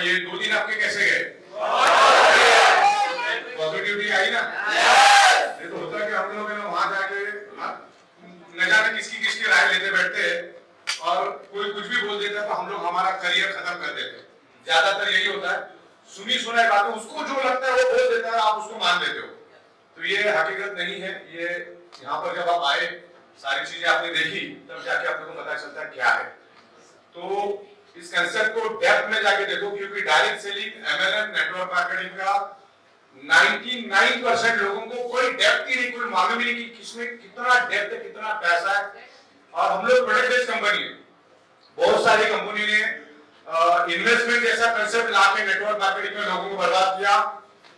ये 2 दिन आपके कैसे गए? पॉजिटिविटी आई ना? ये तो होता है कि हम लोग है ना वहां जाके न जाने किसकी किसकी राय लेते बैठते हैं और कोई कुछ भी बोल देता है तो हम लोग हमारा करियर खत्म कर देते हैं। ज्यादातर यही होता है, सुनी सुनाई बातें उसको जो लगता है वो बोल देता है, आप उसको मान लेते हो। तो ये हकीकत नहीं है। ये यहाँ पर जब आप आए, सारी चीजें आपने देखी, तब जाके आपको पता चलता है क्या है। तो इस कंसेप्ट को डेप्थ में जाके देखो, क्योंकि direct selling, MLM, network marketing का 99% लोगों को कोई डेप्थ ही नहीं, कोई मालूम ही नहीं कि किसमें कितना डेप्थ है, कितना पैसा है। और हम लोग प्रोडक्ट बेस्ड कंपनी है, बहुत सारी कंपनी ने इन्वेस्टमेंट जैसा कंसेप्ट लाके नेटवर्क मार्केटिंग में लोगों को बर्बाद किया,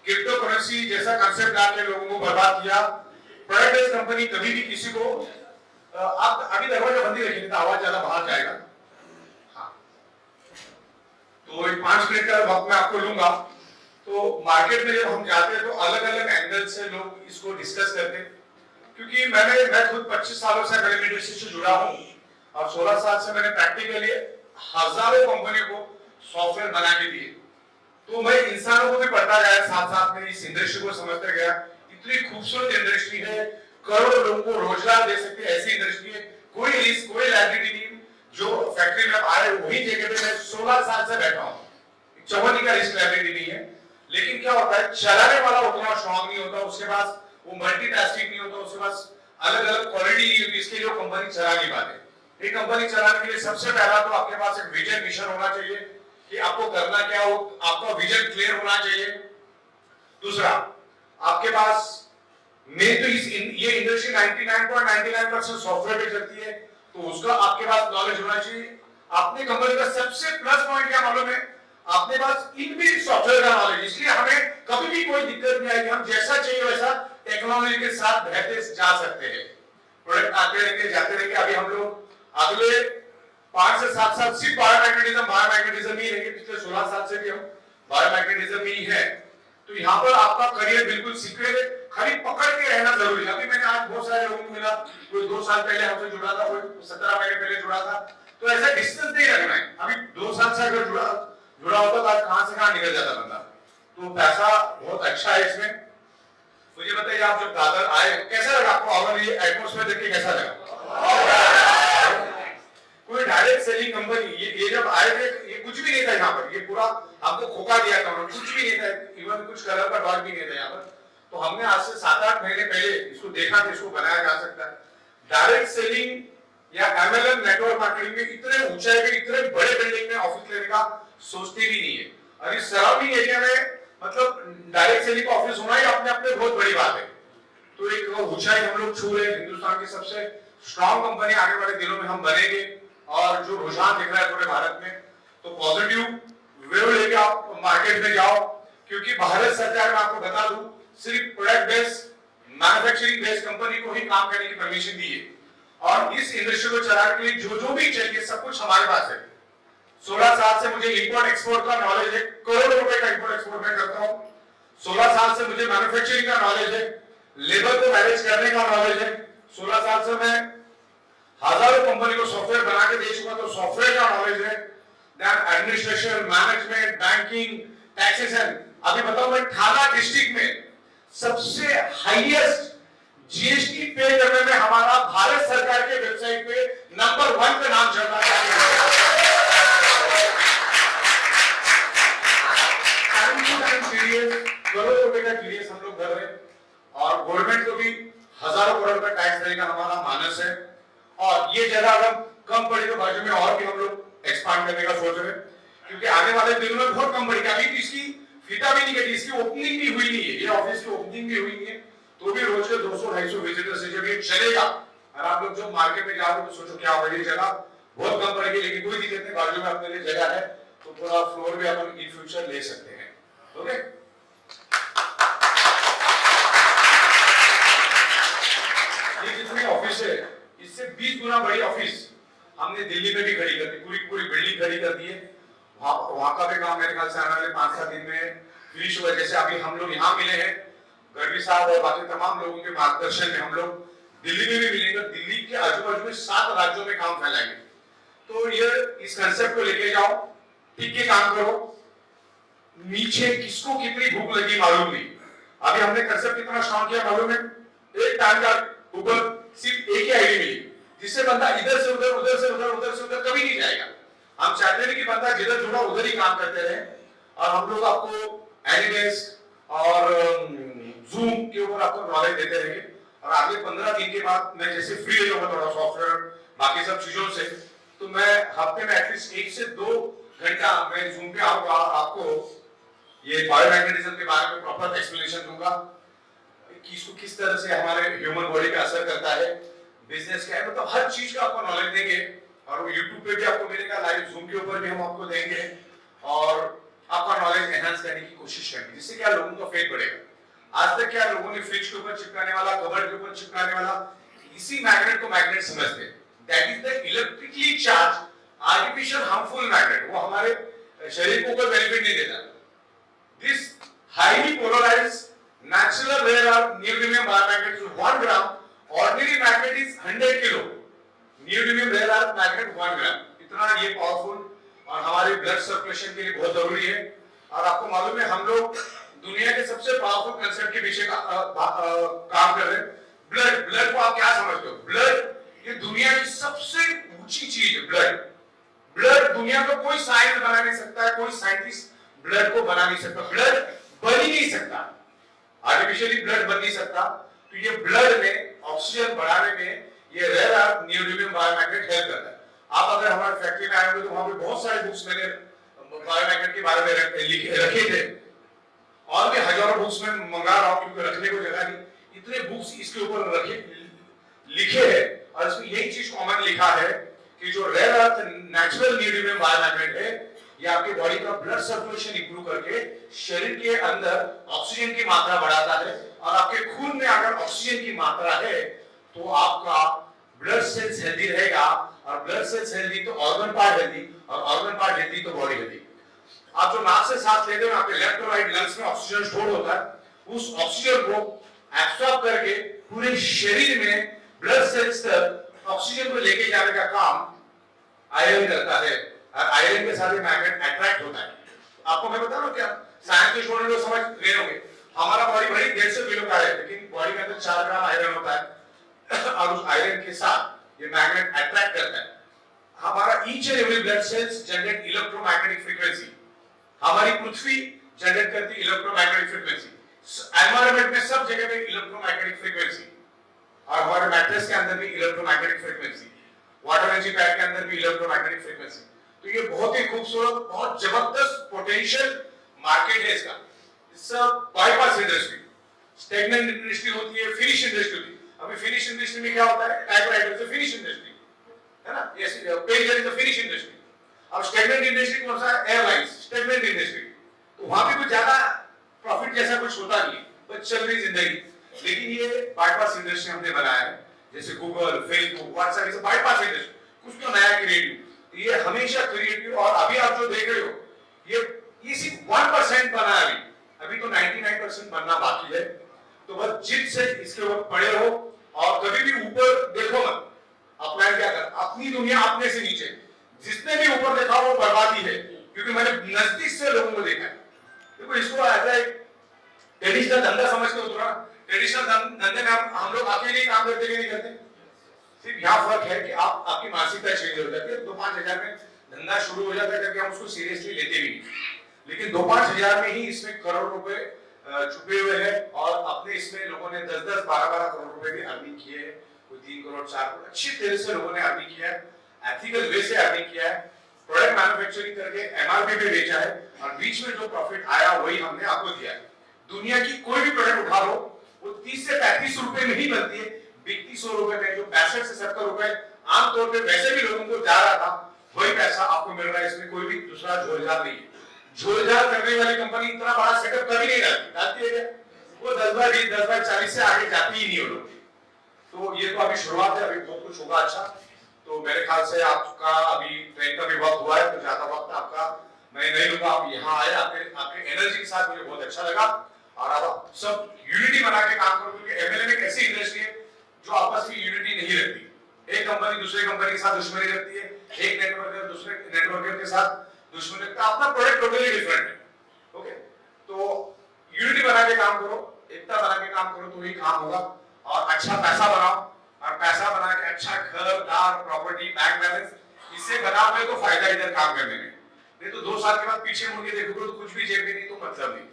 क्रिप्टो करेंसी जैसा कंसेप्ट लाके लोगों को बर्बाद किया। प्रोडक्ट बेस्ड कंपनी कभी भी किसी को आप अभी दरवाजा बंद ही रखिए, तो आवाज ज्यादा बाहर जाएगा। हाँ, तो 5 मिनट का वक्त मैं आपको लूंगा। तो मार्केट में जब हम जाते हैं तो अलग अलग एंगल से लोग इसको डिस्कस करते हैं, क्योंकि मैं खुद 25 सालों से फिल्म इंडस्ट्री से जुड़ा हूं और 16 साल से मैंने प्रैक्टिकली हजारों कंपनियों को सॉफ्टवेयर बना के दिए। तो मैं इंसानों को भी पढ़ता गया, साथ साथ में इस इंडस्ट्री को समझता गया। इतनी खूबसूरत इंडस्ट्री है, करोड़ों लोगों को रोजगार दे सकती है ऐसी इंडस्ट्री है। कोई रिस्क, कोई लायबिलिटी नहीं। जो फैक्ट्री में आए वही जगह पे मैं 16 साल से बैठा हूँ, चौबनी का रिस्क लायबिलिटी नहीं है। लेकिन क्या होता है, चलाने वाला उतना स्ट्रॉन्ग नहीं होता, उसके पास वो मल्टीटास्किंग नहीं होता, उसके पास अलग अलग क्वालिटी नहीं होती, इसके लिए वो कंपनी चला नहीं पाते। एक कंपनी चलाने के लिए सबसे पहला तो आपके पास एक विजन मिशन होना चाहिए कि आपको करना क्या हो, आपका विजन क्लियर होना चाहिए। दूसरा, आपके पास मेन तो ये इंडस्ट्री 99.99% सॉफ्टवेयर पे चलती है, तो उसका आपके पास नॉलेज होना चाहिए। अपने कंपनी का सबसे प्लस पॉइंट क्या मालूम है, अपने पास इनबिल्ट सॉफ्टवेयर का नॉलेज, इसलिए हमें कभी भी कोई दिक्कत नहीं आएगी। हम जैसा चाहिए वैसा टेक्नोलॉजी के साथ बहते जा सकते हैं। प्रोडक्ट आते रहेंगे, जाते रहेंगे। अभी हम लोग अगले 5 से 7 साल सिर्फ बायोमैग्नेटिज्म ही रहेंगे। पिछले 16 साल से भी हम बायोमैग्नेटिज्म ही है। तो यहाँ पर आपका करियर बिल्कुल सीक्रेट, खाली पकड़ के रहना जरूरी है। अभी मैंने आज बहुत सारे लोगों को मिला, कोई 2 साल पहले हमसे जुड़ा था, कोई 17 महीने पहले जुड़ा था। तो ऐसा डिस्टेंस नहीं रखना है। अभी 2 साल से अगर जुड़ा होता तो आज कहां से कहां निकल जाता बंदा। तो पैसा बहुत अच्छा है इसमें। मुझे बताइए, आप जब दादर आए कैसा लगा आपको? और ये एटमॉस्फेयर देख के कैसा लगा? कोई डायरेक्ट सेलिंग कंपनी, ये जब आए थे, ये कुछ भी नहीं था यहाँ पर। ये पूरा हमको खोखा दिया था उन्होंने, कुछ भी नहीं था, इवन कुछ कलर का डॉट भी नहीं था यहाँ पर। तो हमने आज से 7-8 महीने पहले इसको देखा कि इसको बनाया जा सकता है। डायरेक्ट सेलिंग या एमएलएम, नेटवर्क मार्केटिंग में इतने ऊंचाई पे, इतने बड़े बिल्डिंग में ऑफिस लेने का सोचते भी नहीं है। और इस सराउंडिंग एरिया में मतलब डायरेक्ट सेलिंग का ऑफिस होना ही अपने अपने बहुत बड़ी बात है। तो एक ऊंचाई हम लोग छू रहे हैं। हिंदुस्तान की सबसे स्ट्रॉन्ग कंपनी आने वाले दिनों में हम बनेंगे, और जो रुझान दिख रहा है पूरे भारत में, तो पॉजिटिव वेव लेके आप मार्केट में जाओ। क्योंकि भारत सरकार, मैं आपको बता दूं, सिर्फ product based, manufacturing based company को ही काम करने की परमिशन दी है। और इस इंडस्ट्री को चलाने के लिए जो भी चाहिए सब कुछ हमारे पास है। 16 साल से मुझे इंपोर्ट एक्सपोर्ट का नॉलेज है, करोड़ों रुपए का इंपोर्ट एक्सपोर्ट मैं करता हूं। 16 साल से मुझे मैन्युफैक्चरिंग का नॉलेज है, लेबर को मैनेज करने का नॉलेज है। 16 साल से मैं हजारों कंपनी को सॉफ्टवेयर बना के दे चुका, तो सॉफ्टवेयर का नॉलेज है। Then administration, management, banking, taxation. अभी बताओ, मैं थाना डिस्ट्रिक्ट में सबसे हाईएस्ट जीएसटी पे करने में हमारा भारत सरकार के वेबसाइट पे नंबर 1 का नाम चल रहा है। करोड़ों रुपए का जीडीएस हम लोग भर रहे हैं, और गवर्नमेंट को भी हजारों करोड़ का टैक्स देने का हमारा मानस है। और ये जगह अगर कम पड़ी तो बाजू में और भी हम लोग एक्सपांड करने का सोच रहे हैं, क्योंकि आने वाले दिनों में बहुत कम पड़ेगी। अभी इसकी फीता भी नहीं कटी, इसकी ओपनिंग भी हुई नहीं है, ये ऑफिस की ओपनिंग भी हुई नहीं है। तो भी रोज के 200-250 विजिटर्स से जब ये चलेगा, और आप लोग जो मार्केट में जाओगे तो सोचो क्या होगी। जगह बहुत कम पड़ेगी, लेकिन कोई दिक्कत नहीं, बाजू में अपने लिए जगह है, तो पूरा फ्लोर भी अपन इन फ्यूचर ले सकते हैं। ओके, ये जितनी ऑफिस है, इससे 20 गुना बड़ी ऑफिस हमने दिल्ली में भी खड़ी कर दी, पूरी बिल्डिंग खड़ी कर दी है। वहां का भी काम मेरे ख्याल से आने वाले 5-7 दिन में फिनिश हुआ। जैसे अभी हम लोग यहाँ मिले हैं, गढ़वी साहब और बाकी तमाम लोगों के मार्गदर्शन में हम लोग दिल्ली में भी मिलेंगे। दिल्ली के आजू बाजू में 7 राज्यों में काम फैलाएंगे। तो ये इस कंसेप्ट को लेके जाओ, ठीक के काम करो, नीचे किसको कितनी भूख लगी मालूम नहीं। अभी हमने कंसेप्ट कितना स्ट्रॉन्ग किया मालूम है, एक टाइम का ऊपर सिर्फ एक ही आईडी मिली, जिससे बंदा इधर से उधर, उधर से उधर, उधर से उधर कभी नहीं जाएगा। हम चाहते हैं कि बंदा जिधर जुड़ा उधर ही काम करते रहे। और हम लोग आपको एनीडेस्क और जूम के ऊपर आपको नॉलेज देते रहेंगे। और आगे 15 दिन के बाद मैं जैसे फ्री हो जाऊंगा थोड़ा सॉफ्टवेयर बाकी सब चीजों से, तो मैं हफ्ते में एटलीस्ट 1 से 2 घंटा मैं जूम पे आऊंगा, आपको ये बायोमैग्नेटिज्म के बारे में प्रॉपर एक्सप्लेनेशन दूंगा कि इसको किस तरह से हमारे ह्यूमन बॉडी पे असर करता है, बिजनेस क्या है, मतलब हर चीज का आपको नॉलेज देंगे। और वो यूट्यूब पे भी आपको मिलेगा, लाइव जूम के ऊपर भी हम आपको देंगे और आपका नॉलेज एनहांस करने की कोशिश करेंगे, जिससे क्या लोगों का फेथ बढ़ेगा। आज तक क्या लोगों ने फ्रिज के ऊपर चिपकाने वाला, कबर्ड के ऊपर चिपकाने वाला इसी मैग्नेट को मैग्नेट समझते हैं। That is the electrically charge artificial harmful magnet, वो हमारे शरीर को कोई बेनिफिट नहीं देता। This highly polarised natural rare earth neodymium biomagnet is 1 gram, ordinary magnet is 100 kilo, neodymium rare earth magnet 1 gram, इतना ये पावरफुल और हमारे ब्लड सर्कुलेशन के लिए बहुत जरूरी है। और आपको मालूम है हम लोग दुनिया के सबसे पावरफुल कंसेप्ट के पीछे काम कर रहे हैं। ब्लड, ब्लड को आप क्या समझते हो? ब्लड ये दुनिया की सबसे ऊंची चीज है। ब्लड, ब्लड दुनिया में कोई साइंस बना नहीं सकता है, कोई साइंटिस्ट ब्लड को बना नहीं सकता, ब्लड बन ही नहीं सकता, आर्टिफिशियली ब्लड बन नहीं सकता। तो ये ब्लड में ऑक्सीजन बढ़ाने में ये रेयर अर्थ नियोडिमियम बायोमैग्नेट हेल्प करता है। आप अगर हमारे फैक्ट्री में आए होंगे तो वहां पे बहुत सारे बुक्स मैंने बायोमैग्नेट के बारे में रखे थे, और भी हजारों बुक्स में मंगा रहा हूं क्योंकि रखने को जगह नहीं। इतने बुक्स इसके ऊपर रखे लिखे हैं और इसमें यही चीज कॉमन लिखा है कि जो रेयर अर्थ नेचुरल नियोडिमियम बायोमैग्नेट है ये आपके बॉडी का ब्लड सर्कुलेशन इंप्रूव करके शरीर के अंदर ऑक्सीजन की मात्रा बढ़ाता है। और आपके खून में अगर ऑक्सीजन की मात्रा है तो आपका ब्लड सेल्स हेल्दी रहेगा, और ब्लड सेल्स हेल्दी तो ऑर्गन पार्ट हेल्दी, और ऑर्गन पार्ट हेल्दी तो बॉडी हेल्दी। आप जो नाक से सांस लेते हो आपके लेफ्ट और राइट लंग्स में ऑक्सीजन स्टोर होता है, उस ऑक्सीजन को एब्सॉर्ब करके पूरे शरीर में ब्लड सेल्स तक ऑक्सीजन को लेके जाने का काम आयरन करता है। और आयरन के साथ ये मैग्नेट अट्रैक्ट होता है। आपको मैं बता रहा हूं क्या, साइंस के स्टूडेंट लोग समझ रहे होंगे, हमारा बॉडी भले 150 किलो का है लेकिन बॉडी के अंदर 4 ग्राम आयरन होता है और उस आयरन के साथ ये मैग्नेट अट्रैक्ट करता है। हमारा each and every blood cells generate electromagnetic frequency, हमारी पृथ्वी जनरेट करती है इलेक्ट्रोमैग्नेटिक फ्रीक्वेंसी, एनवायरनमेंट में सब जगह पे इलेक्ट्रोमैग्नेटिक फ्रीक्वेंसी, और हमारे मैट्रेस के अंदर भी electromagnetic frequency, water energy pad के अंदर भी इलेक्ट्रोमैग्नेटिक फ्रीक्वेंसी। तो ये बहुत ही खूबसूरत, बहुत जबरदस्त पोटेंशियल मार्केट है इसका। बाईपास इंडस्ट्री, स्टेगनेंट इंडस्ट्री होती है, फिनिश इंडस्ट्री होती है। अभी फिनिश इंडस्ट्री में क्या होता है, टाइपराइटर से फिनिश इंडस्ट्री है ना, yes, pager is the finish industry. अब स्टेगनेंट इंडस्ट्री कौन सा है, एयरलाइंस, स्टेगनेंट इंडस्ट्री। तो वहां पे कुछ ज्यादा प्रॉफिट जैसा कुछ होता नहीं है, बस चल रही जिंदगी। लेकिन ये बाईपास इंडस्ट्री हमने बनाया है, जैसे गूगल, फेसबुक, व्हाट्सएप, ये बाईपास इंडस्ट्री, कुछ तो नया क्रिएटिव। ये हमेशा क्रिएटिव, और अभी आप जो देख रहे हो ये सिर्फ 1% बना है अभी तो 99% बनना बाकी है। तो बस जिद से इसके ऊपर पड़े रहो और कभी भी ऊपर देखो मत। अपना क्या कर, अपनी दुनिया अपने से नीचे, जिसने भी ऊपर देखा वो बर्बादी है, क्योंकि मैंने नजदीक से लोगों को देखा है। देखो इसको ऐसा एक ट्रेडिशनल धंधा समझ के उतरा। ट्रेडिशनल धंधे में हम लोग अकेले ही काम करते नहीं करते, सिर्फ यहाँ फर्क है कि आपकी मानसिकता चेंज हो जाती है। 2-5 हजार में धंधा शुरू हो जाता है करके हम उसको सीरियसली लेते भी नहीं, लेकिन 2-5 हजार में ही इसमें करोड़ रुपए छुपे हुए हैं। और अपने इसमें लोगों ने 10-10, 12-12 करोड़ रुपए भी अर्निंग किए हैं, कोई 3 करोड़ 4 करोड़ अच्छी तरह से लोगों ने अर्निंग किया है, एथिकल वे से अर्निंग किया है, प्रोडक्ट मैन्युफैक्चरिंग करके एमआरपी पे बेचा है, और बीच में जो प्रॉफिट आया वही हमने आपको दिया है। दुनिया की कोई भी प्रोडक्ट उठा लो वो 30 से 35 रुपए में ही बनती है, बिकती 100 रुपए में। जो 65 से 70 रुपए आमतौर पे वैसे भी लोगों को जा रहा था, वही पैसा आपको मिल रहा है। इसमें कोई भी दूसरा झोलझाल नहीं है। झोलझाल करने वाली कंपनी इतना बड़ा सेटअप कभी नहीं डालती है क्या? वो 10 बार 20, 10 बार 40 से आगे जाती ही नहीं हो लोग। तो ये तो अभी शुरुआत है, अभी बहुत कुछ होगा अच्छा। तो मेरे ख्याल से आपका अभी ट्रेन का भी वक्त हुआ है, तो ज्यादा वक्त आपका मैं नहीं लूंगा। आप यहाँ आए, आपके एनर्जी के साथ मुझे बहुत अच्छा लगा। और आप सब यूनिटी बना के काम करो, क्योंकि एमएलएम एक ऐसी इंडस्ट्री है जो आपस में यूनिटी नहीं रखती। एक कंपनी दूसरे कंपनी के साथ दुश्मनी रखती है, एक नेटवर्कर दूसरे नेटवर्कर के साथ दुश्मनी रखता है। अपना प्रोडक्ट टोटली डिफरेंट है, ओके, तो यूनिटी बना के काम करो, एकता बना के काम करो, तो ही काम होगा। और अच्छा पैसा बनाओ, और पैसा बना के अच्छा घर कार प्रॉपर्टी बैंक बैलेंस इससे बनाओगे तो फायदा इधर काम करने में। नहीं तो 2 साल के बाद पीछे मुड़ के देखोगे तो कुछ भी जेब में नहीं, तो मतलब नहीं।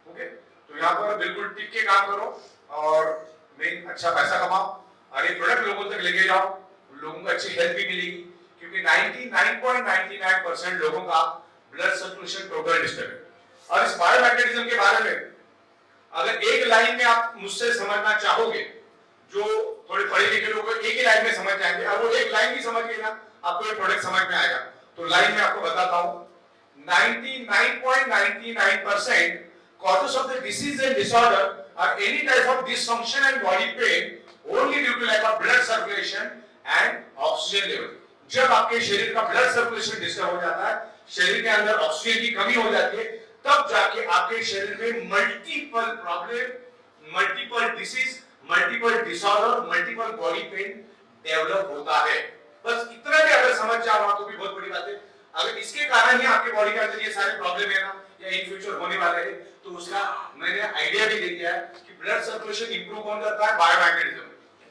ओके, तो यहाँ पर बिल्कुल टिक के काम करो और मेन अच्छा पैसा कमाओ और ये प्रोडक्ट लोगों तक लेके जाओ, लोगों को अच्छी हेल्थ भी मिलेगी, क्योंकि 99.99% लोगों का ब्लड सर्कुलेशन टोटल डिस्टर्ब है। और इस बायोमैग्नेटिज्म के बारे में अगर एक लाइन में आप मुझसे समझना चाहोगे, जो थोड़े पढ़े लिखे लोग एक ही लाइन में समझ जाएंगे, और वो एक लाइन भी समझ गए ना, आपको ये प्रोडक्ट समझ में आएगा। तो लाइन में आपको बताता हूं, 99.99% causes of the disease and disorder are any type of dysfunction and body pain only due to lack of blood circulation and oxygen level। जब आपके शरीर का ब्लड सर्कुलेशन डिस्टर्ब हो जाता है, शरीर के अंदर ऑक्सीजन की कमी हो जाती है, तब जाके आपके शरीर में multiple problem, multiple disease, multiple disorder, multiple body pain develop होता है। बस इतना भी अगर समझ जाओ तो भी बहुत बड़ी बात है। अगर इसके कारण ही आपके बॉडी के अंदर ये सारे प्रॉब्लम है ना, या इन फ्यूचर होने वाले हैं, तो उसका मैंने आइडिया भी दे दिया है कि ब्लड सर्कुलेशन इंप्रूव कौन करता है, बायोमैग्नेटिज्म।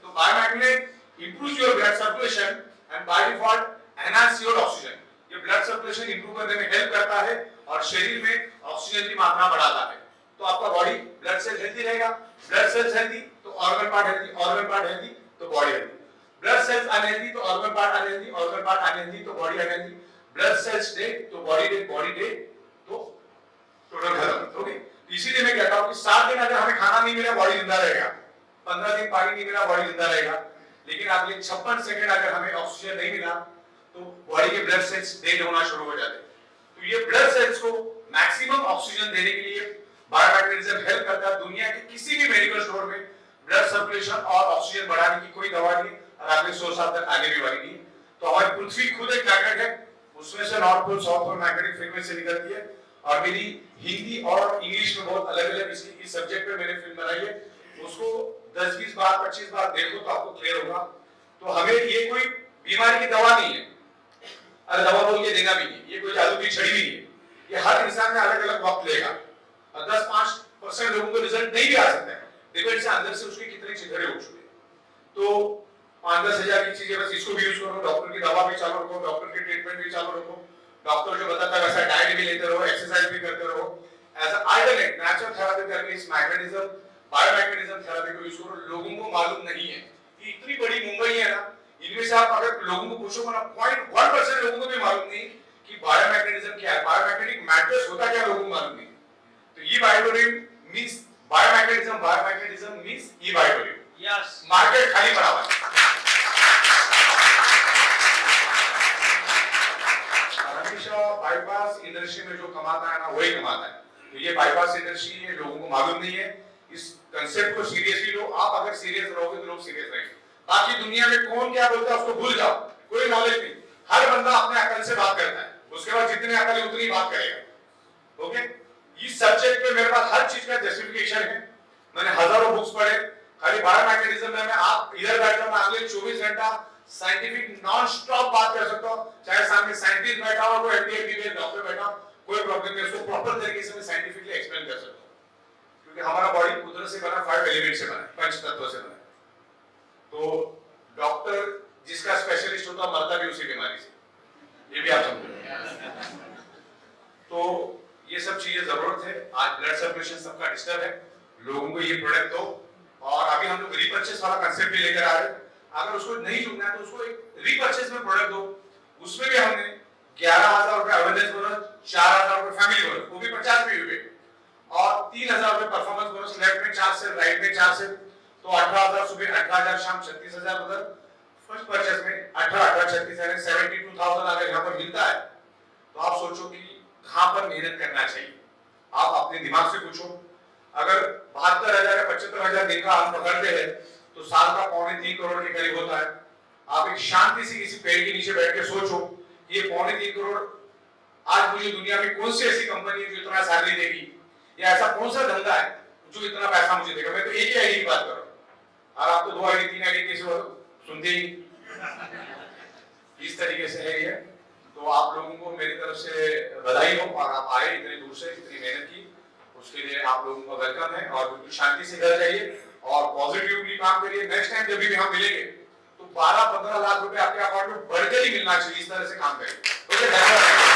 तो biomagnet improves your blood circulation and by default enhance your oxygen. ये ब्लड सर्कुलेशन इंप्रूव करने में हेल्प करता है और शरीर में ऑक्सीजन की मात्रा बढ़ाता है। तो आपका बॉडी ब्लड सेल हेल्दी रहेगा, ब्लड सेल्स हेल्दी तो organ part healthy, organ part healthy तो body healthy, blood cells unhealthy तो organ part unhealthy, organ part unhealthy तो body unhealthy, blood cells dead तो बॉडी डेड, बॉडी डेड तो total खत्म। Okay, इसीलिए मैं कहता हूं कि 7 दिन अगर हमें खाना नहीं मिला बॉडी जिंदा रहेगा, 15 दिन पानी नहीं मिला बॉडी जिंदा रहेगा, लेकिन अगले 56 सेकंड अगर हमें ऑक्सीजन नहीं मिला तो बॉडी के ब्लड सेल्स डेड होना शुरू हो जाते हैं। तो ये ब्लड सेल्स को मैक्सिमम ऑक्सीजन देने के लिए बायोमैग्नेटिज्म हेल्प करता है। दुनिया के किसी भी मेडिकल स्टोर में ब्लड सर्कुलेशन और ऑक्सीजन बढ़ाने की कोई दवा नहीं और अगले 100 साल तक आने भी वाली नहीं। तो हमारी पृथ्वी खुद एक मैग्नेट है, उसमें से north pole south pole magnetic frequency निकलती है। और मेरी हिंदी और इंग्लिश में बहुत अलग अलग इस सब्जेक्ट पे मैंने फिल्म बनाई है, उसको 10-20 बार 25 बार देखो तो आपको क्लियर होगा। तो हमें ये कोई बीमारी की दवा नहीं है, अरे दवा बोल के देना भी नहीं, ये कोई जादू की छड़ी भी नहीं है। ये हर इंसान में अलग अलग वक्त लेगा और 10-5% लोगों को रिजल्ट नहीं भी आ सकता है, डिपेंड से अंदर से उसके कितने छिद्रे हो चुके हैं। तो 5-10 हजार की चीजें बस इसको भी यूज करो, डॉक्टर की दवा भी चालू रखो, डॉक्टर की ट्रीटमेंट भी चालू रखो, डॉक्टर जो बताता है वैसा डाइट भी लेते रहो, एक्सरसाइज भी करते रहो। As a alternate natural therapy करके इस मैग्नेटिज्म बायोमैग्नेटिज्म थेरेपी को यूज करो। लोगों को मालूम नहीं है कि इतनी बड़ी मुंबई है ना, इनमें से आप अगर लोगों को पूछो ना 0.1% लोगों को भी मालूम नहीं कि बायोमैग्नेटिज्म क्या है, बायोमैग्नेटिक मैटर्स होता क्या लोगों को मालूम नहीं। तो ई बायोडोरियम मींस बायोमैग्नेटिज्म, बायोमैग्नेटिज्म मींस ई बायोडोरियम। यस, मार्केट खाली पड़ा हुआ है। हमेशा बाईपास इंडस्ट्री में जो कमाता है ना वही कमाता है। तो ये बाईपास इंडस्ट्री है, लोगों को मालूम नहीं है। इस कंसेप्ट को सीरियसली लो, आप अगर सीरियस रहोगे तो लोग सीरियस रहेंगे। बाकी दुनिया में कौन क्या बोलता है उसको भूल जाओ, कोई नॉलेज नहीं। हर बंदा अपने अकल से बात करता है, उसके बाद जितनी अकल है उतनी बात करेगा। ओके, इस सब्जेक्ट पे मेरे पास हर चीज का जस्टिफिकेशन है। मैंने हजारों बुक्स पढ़े खाली बायोमैग्नेटिज्म में। मैं आप इधर बैठकर मैं अगले 24 घंटा साइंटिफिक नॉन स्टॉप बात कर सकता हूं, चाहे सामने साइंटिस्ट बैठा हो, कोई एमडी डॉक्टर बैठा हो, कोई प्रॉब्लम नहीं। उसको प्रॉपर तरीके से मैं साइंटिफिकली एक्सप्लेन कर सकता हूं, क्योंकि हमारा बॉडी कुदरत से बना 5 एलिमेंट से बना, 5 तत्वों से बना। तो डॉक्टर जिसका स्पेशलिस्ट होता मरता भी उसी बीमारी से, ये भी आप समझो। तो ये सब चीजें जरूरत है। आज ब्लड सर्कुलेशन सबका डिस्टर्ब है, लोगों को ये प्रोडक्ट दो। और अभी हम लोग रीपर्चेस वाला कंसेप्ट भी लेकर आ रहे हैं। अगर उसको नहीं चुनना है तो उसको एक रीपर्चेस में प्रोडक्ट दो। उसमें भी हमने 11,000 रुपए अवेयरनेस बोनस, 4,000 रुपए फैमिली बोनस, वो भी 50 पे हुए, और 3,000 रुपए परफॉर्मेंस बोनस, लेफ्ट में 4 से राइट में 4 से, तो 18,000 सुबह, 18,000 शाम, 36,000 उधर। फर्स्ट परचेस में 18 36 यानी 72,000 अगर यहाँ पर मिलता है तो आप सोचो कि कहां पर मेहनत करना चाहिए। आप अपने दिमाग से पूछो, अगर 72,000 या 75,000 दिन का हम पकड़ते हैं तो साल का 3.25 करोड़ के करीब होता है। आप एक शांति से किसी पेड़ के नीचे बैठ के सोचो, ये 3.25 करोड़ आज मुझे दुनिया में कौन सी ऐसी कंपनी है जो इतना सैलरी देगी, या ऐसा कौन सा धंधा है जो इतना पैसा मुझे देगा। मैं तो एक ही आईडी की बात कर रहा हूँ, और आप तो 2 आईडी 3 आईडी कैसे सुनते ही। इस तरीके से है ये। तो आप लोगों को मेरी तरफ से बधाई हो, और आप आए इतनी दूर से, इतनी मेहनत की। उसके लिए आप लोगों का वेलकम है और बिल्कुल शांति से घर जाइए और पॉजिटिवली काम करिए। नेक्स्ट टाइम जब भी हम मिलेंगे तो 12-15 लाख रुपए आपके अकाउंट में बढ़कर ही मिलना चाहिए, इस तरह से काम करिए। ओके, धन्यवाद।